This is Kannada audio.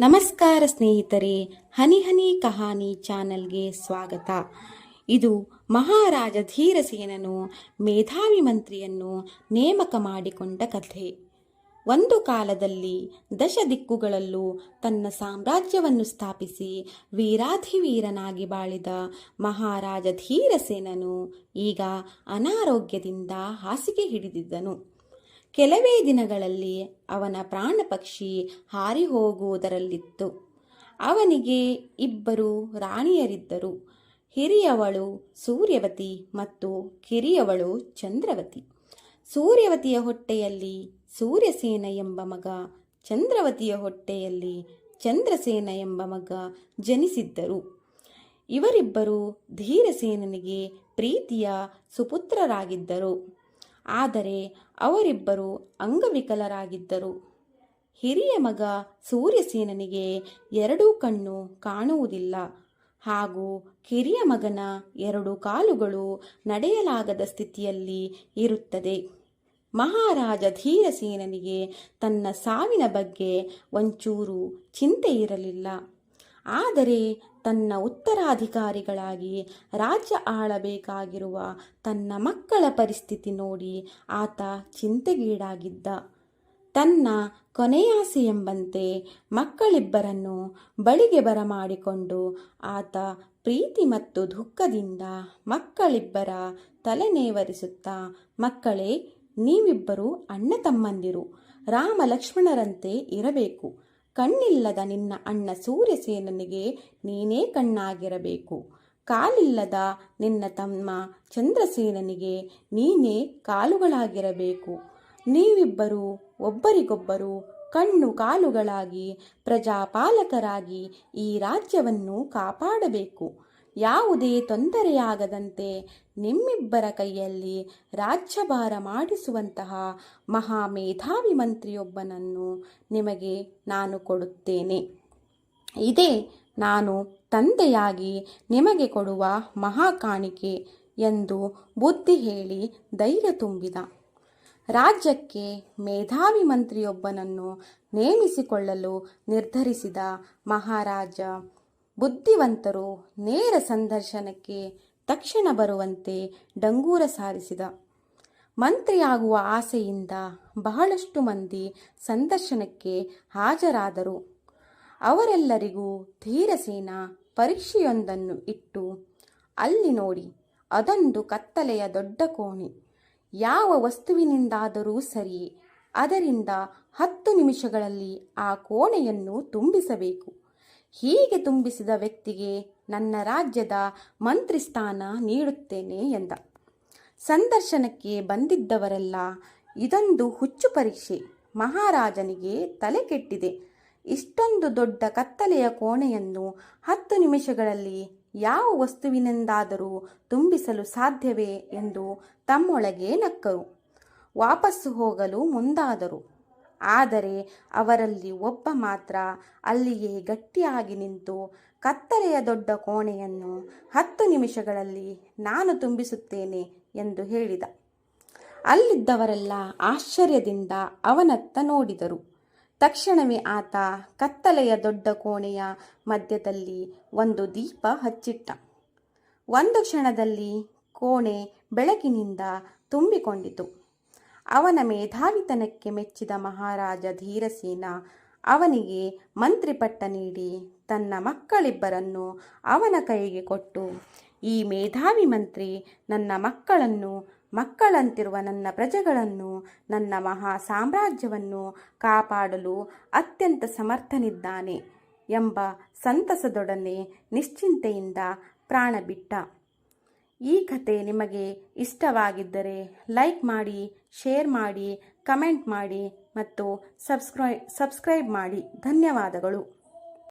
ನಮಸ್ಕಾರ ಸ್ನೇಹಿತರೆ, ಹನಿ ಹನಿ ಕಹಾನಿ ಚಾನಲ್ಗೆ ಸ್ವಾಗತ. ಇದು ಮಹಾರಾಜ ಧೀರಸೇನನು ಮೇಧಾವಿ ಮಂತ್ರಿಯನ್ನು ನೇಮಕ ಮಾಡಿಕೊಂಡ ಕಥೆ. ಒಂದು ಕಾಲದಲ್ಲಿ ದಶ ದಿಕ್ಕುಗಳಲ್ಲೂ ತನ್ನ ಸಾಮ್ರಾಜ್ಯವನ್ನು ಸ್ಥಾಪಿಸಿ ವೀರಾಧಿವೀರನಾಗಿ ಬಾಳಿದ ಮಹಾರಾಜ ಧೀರಸೇನನು ಈಗ ಅನಾರೋಗ್ಯದಿಂದ ಹಾಸಿಗೆ ಹಿಡಿದಿದ್ದನು. ಕೆಲವೇ ದಿನಗಳಲ್ಲಿ ಅವನ ಪ್ರಾಣ ಪಕ್ಷಿ ಹಾರಿ ಹೋಗುವುದರಲ್ಲಿತ್ತು. ಅವನಿಗೆ ಇಬ್ಬರು ರಾಣಿಯರಿದ್ದರು. ಹಿರಿಯವಳು ಸೂರ್ಯವತಿ ಮತ್ತು ಕಿರಿಯವಳು ಚಂದ್ರವತಿ. ಸೂರ್ಯವತಿಯ ಹೊಟ್ಟೆಯಲ್ಲಿ ಸೂರ್ಯಸೇನ ಎಂಬ ಮಗ, ಚಂದ್ರವತಿಯ ಹೊಟ್ಟೆಯಲ್ಲಿ ಚಂದ್ರಸೇನ ಎಂಬ ಮಗ ಜನಿಸಿದ್ದರು. ಇವರಿಬ್ಬರು ಧೀರಸೇನನಿಗೆ ಪ್ರೀತಿಯ ಸುಪುತ್ರರಾಗಿದ್ದರು. ಆದರೆ ಅವರಿಬ್ಬರು ಅಂಗವಿಕಲರಾಗಿದ್ದರು. ಹಿರಿಯ ಮಗ ಸೂರ್ಯಸೇನನಿಗೆ ಎರಡೂ ಕಣ್ಣು ಕಾಣುವುದಿಲ್ಲ ಹಾಗೂ ಕಿರಿಯ ಮಗನ ಎರಡು ಕಾಲುಗಳು ನಡೆಯಲಾಗದ ಸ್ಥಿತಿಯಲ್ಲಿ ಇರುತ್ತದೆ. ಮಹಾರಾಜ ಧೀರಸೇನನಿಗೆ ತನ್ನ ಸಾವಿನ ಬಗ್ಗೆ ಒಂಚೂರು ಚಿಂತೆ ಇರಲಿಲ್ಲ. ಆದರೆ ತನ್ನ ಉತ್ತರಾಧಿಕಾರಿಗಳಾಗಿ ರಾಜ್ಯ ಆಳಬೇಕಾಗಿರುವ ತನ್ನ ಮಕ್ಕಳ ಪರಿಸ್ಥಿತಿ ನೋಡಿ ಆತ ಚಿಂತೆಗೀಡಾಗಿದ್ದ. ತನ್ನ ಕೊನೆಯಾಸೆ ಎಂಬಂತೆ ಮಕ್ಕಳಿಬ್ಬರನ್ನು ಬಳಿಗೆ ಬರಮಾಡಿಕೊಂಡು ಆತ ಪ್ರೀತಿ ಮತ್ತು ದುಃಖದಿಂದ ಮಕ್ಕಳಿಬ್ಬರ ತಲೆನೇವರಿಸುತ್ತಾ, ಮಕ್ಕಳೇ, ನೀವಿಬ್ಬರು ಅಣ್ಣ ತಮ್ಮಂದಿರು, ರಾಮ ಲಕ್ಷ್ಮಣರಂತೆ ಇರಬೇಕು. ಕಣ್ಣಿಲ್ಲದ ನಿನ್ನ ಅಣ್ಣ ಸೂರ್ಯಸೇನನಿಗೆ ನೀನೇ ಕಣ್ಣಾಗಿರಬೇಕು. ಕಾಲಿಲ್ಲದ ನಿನ್ನ ತಮ್ಮ ಚಂದ್ರಸೇನನಿಗೆ ನೀನೇ ಕಾಲುಗಳಾಗಿರಬೇಕು. ನೀವಿಬ್ಬರು ಒಬ್ಬರಿಗೊಬ್ಬರು ಕಣ್ಣು ಕಾಲುಗಳಾಗಿ ಪ್ರಜಾಪಾಲಕರಾಗಿ ಈ ರಾಜ್ಯವನ್ನು ಕಾಪಾಡಬೇಕು. ಯಾವುದೇ ತೊಂದರೆಯಾಗದಂತೆ ನಿಮ್ಮಿಬ್ಬರ ಕೈಯಲ್ಲಿ ರಾಜ್ಯಭಾರ ಮಾಡಿಸುವಂತಹ ಮಹಾಮೇಧಾವಿ ಮಂತ್ರಿಯೊಬ್ಬನನ್ನು ನಿಮಗೆ ನಾನು ಕೊಡುತ್ತೇನೆ. ಇದೇ ನಾನು ತಂದೆಯಾಗಿ ನಿಮಗೆ ಕೊಡುವ ಮಹಾಕಾಣಿಕೆ ಎಂದು ಬುದ್ಧಿ ಹೇಳಿ ಧೈರ್ಯ ತುಂಬಿದ. ರಾಜ್ಯಕ್ಕೆ ಮೇಧಾವಿ ಮಂತ್ರಿಯೊಬ್ಬನನ್ನು ನೇಮಿಸಿಕೊಳ್ಳಲು ನಿರ್ಧರಿಸಿದ ಮಹಾರಾಜ ಬುದ್ಧಿವಂತರು ನೇರ ಸಂದರ್ಶನಕ್ಕೆ ತಕ್ಷಣ ಬರುವಂತೆ ಡಂಗೂರ ಸಾರಿಸಿದ. ಮಂತ್ರಿಯಾಗುವ ಆಸೆಯಿಂದ ಬಹಳಷ್ಟು ಮಂದಿ ಸಂದರ್ಶನಕ್ಕೆ ಹಾಜರಾದರು. ಅವರೆಲ್ಲರಿಗೂ ಧೀರಸೇನ ಪರೀಕ್ಷೆಯೊಂದನ್ನು ಇಟ್ಟು, ಅಲ್ಲಿ ನೋಡಿ, ಅದೊಂದು ಕತ್ತಲೆಯ ದೊಡ್ಡ ಕೋಣೆ. ಯಾವ ವಸ್ತುವಿನಿಂದಾದರೂ ಸರಿಯೇ, ಅದರಿಂದ 10 ನಿಮಿಷಗಳಲ್ಲಿ ಆ ಕೋಣೆಯನ್ನು ತುಂಬಿಸಬೇಕು. ಹೀಗೆ ತುಂಬಿಸಿದ ವ್ಯಕ್ತಿಗೆ ನನ್ನ ರಾಜ್ಯದ ಮಂತ್ರಿ ಸ್ಥಾನ ನೀಡುತ್ತೇನೆ ಎಂದ. ಸಂದರ್ಶನಕ್ಕೆ ಬಂದಿದ್ದವರೆಲ್ಲ, ಇದೊಂದು ಹುಚ್ಚು ಪರೀಕ್ಷೆ, ಮಹಾರಾಜನಿಗೆ ತಲೆ ಕೆಟ್ಟಿದೆ. ಇಷ್ಟೊಂದು ದೊಡ್ಡ ಕತ್ತಲೆಯ ಕೋಣೆಯನ್ನು 10 ನಿಮಿಷಗಳಲ್ಲಿ ಯಾವ ವಸ್ತುವಿನಿಂದಾದರೂ ತುಂಬಿಸಲು ಸಾಧ್ಯವೇ ಎಂದು ತಮ್ಮೊಳಗೆ ನಕ್ಕರು. ವಾಪಸ್ಸು ಹೋಗಲು ಮುಂದಾದರು. ಆದರೆ ಅವರಲ್ಲಿ ಒಬ್ಬ ಮಾತ್ರ ಅಲ್ಲಿಯೇ ಗಟ್ಟಿಯಾಗಿ ನಿಂತು, ಕತ್ತಲೆಯ ದೊಡ್ಡ ಕೋಣೆಯನ್ನು 10 ನಿಮಿಷಗಳಲ್ಲಿ ನಾನು ತುಂಬಿಸುತ್ತೇನೆ ಎಂದು ಹೇಳಿದ. ಅಲ್ಲಿದ್ದವರೆಲ್ಲ ಆಶ್ಚರ್ಯದಿಂದ ಅವನತ್ತ ನೋಡಿದರು. ತಕ್ಷಣವೇ ಆತ ಕತ್ತಲೆಯ ದೊಡ್ಡ ಕೋಣೆಯ ಮಧ್ಯದಲ್ಲಿ ಒಂದು ದೀಪ ಹಚ್ಚಿಟ್ಟ. ಒಂದು ಕ್ಷಣದಲ್ಲಿ ಕೋಣೆ ಬೆಳಕಿನಿಂದ ತುಂಬಿಕೊಂಡಿತು. ಅವನ ಮೇಧಾವಿತನಕ್ಕೆ ಮೆಚ್ಚಿದ ಮಹಾರಾಜ ಧೀರಸೇನ ಅವನಿಗೆ ಮಂತ್ರಿಪಟ್ಟ ನೀಡಿ ತನ್ನ ಮಕ್ಕಳಿಬ್ಬರನ್ನು ಅವನ ಕೈಗೆ ಕೊಟ್ಟು, ಈ ಮೇಧಾವಿ ಮಂತ್ರಿ ನನ್ನ ಮಕ್ಕಳನ್ನು, ಮಕ್ಕಳಂತಿರುವ ನನ್ನ ಪ್ರಜೆಗಳನ್ನು, ನನ್ನ ಮಹಾ ಸಾಮ್ರಾಜ್ಯವನ್ನು ಕಾಪಾಡಲು ಅತ್ಯಂತ ಸಮರ್ಥನಿದ್ದಾನೆ ಎಂಬ ಸಂತಸದೊಡನೆ ನಿಶ್ಚಿಂತೆಯಿಂದ ಪ್ರಾಣ ಬಿಟ್ಟ. ಈ ಕತೆ ನಿಮಗೆ ಇಷ್ಟವಾಗಿದ್ದರೆ ಲೈಕ್ ಮಾಡಿ, ಶೇರ್ ಮಾಡಿ, ಕಮೆಂಟ್ ಮಾಡಿ ಮತ್ತು ಸಬ್ಸ್ಕ್ರೈಬ್ ಮಾಡಿ. ಧನ್ಯವಾದಗಳು.